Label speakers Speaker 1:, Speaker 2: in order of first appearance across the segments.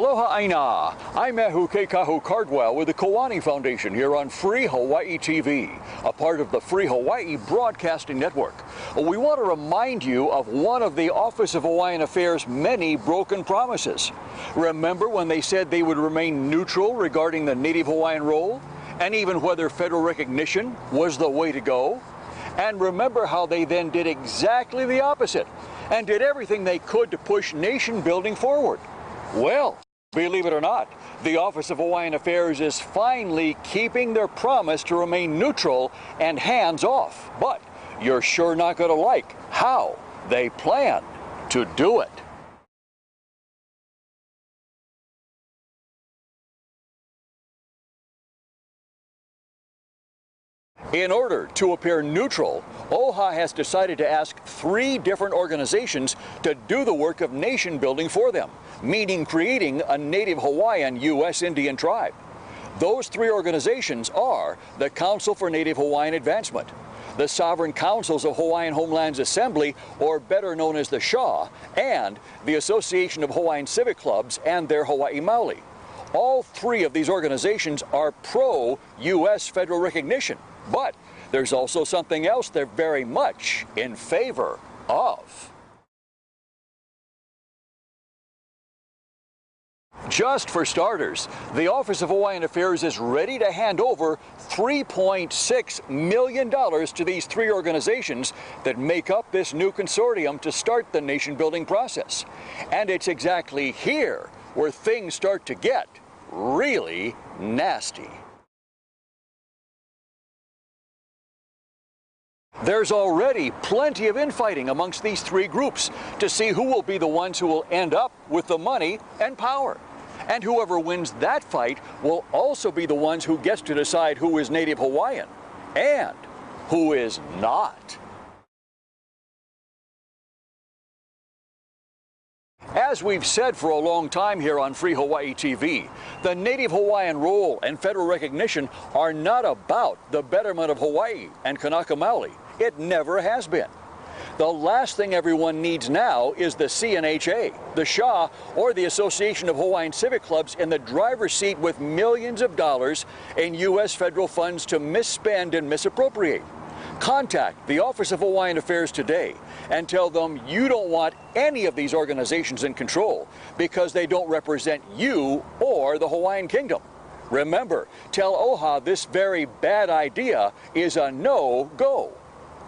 Speaker 1: Aloha Aina. I'm Ehu Kekahu Cardwell with the Kiwani Foundation here on Free Hawaii TV, a part of the Free Hawaii Broadcasting Network. We want to remind you of one of the Office of Hawaiian Affairs' many broken promises. Remember when they said they would remain neutral regarding the Native Hawaiian role, and even whether federal recognition was the way to go? And remember how they then did exactly the opposite and did everything they could to push nation building forward. Well, believe it or not, the Office of Hawaiian Affairs is finally keeping their promise to remain neutral and hands-off. But you're sure not going to like how they plan to do it. In order to appear neutral, OHA has decided to ask 3 different organizations to do the work of nation building for them, meaning creating a Native Hawaiian U.S. Indian tribe. Those 3 organizations are the Council for Native Hawaiian Advancement, the Sovereign Councils of Hawaiian Homelands Assembly, or better known as the SHA, and the Association of Hawaiian Civic Clubs and their Hawaii Maoli. All 3 of these organizations are pro-U.S. federal recognition. But there's also something else they're very much in favor of. Just for starters, the Office of Hawaiian Affairs is ready to hand over $3.6 million to these 3 organizations that make up this new consortium to start the nation-building process. And it's exactly here where things start to get really nasty. There's already plenty of infighting amongst these 3 groups to see who will be the ones who will end up with the money and power. And whoever wins that fight will also be the ones who gets to decide who is Native Hawaiian and who is not. As we've said for a long time here on Free Hawaii TV, the Native Hawaiian role and federal recognition are not about the betterment of Hawaii and Kanaka Maoli. It never has been. The last thing everyone needs now is the CNHA, the SHA, or the Association of Hawaiian Civic Clubs in the driver's seat with millions of dollars in U.S. federal funds to misspend and misappropriate. Contact the Office of Hawaiian Affairs today and tell them you don't want any of these organizations in control because they don't represent you or the Hawaiian Kingdom. Remember, tell OHA this very bad idea is a no-go.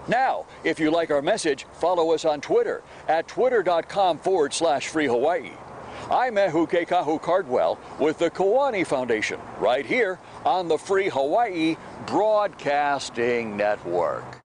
Speaker 1: Now, if you like our message, follow us on Twitter at twitter.com/FreeHawaii. I'm Ehu Kekahu Cardwell with the Kiwani Foundation, right here on the Free Hawaii Broadcasting Network.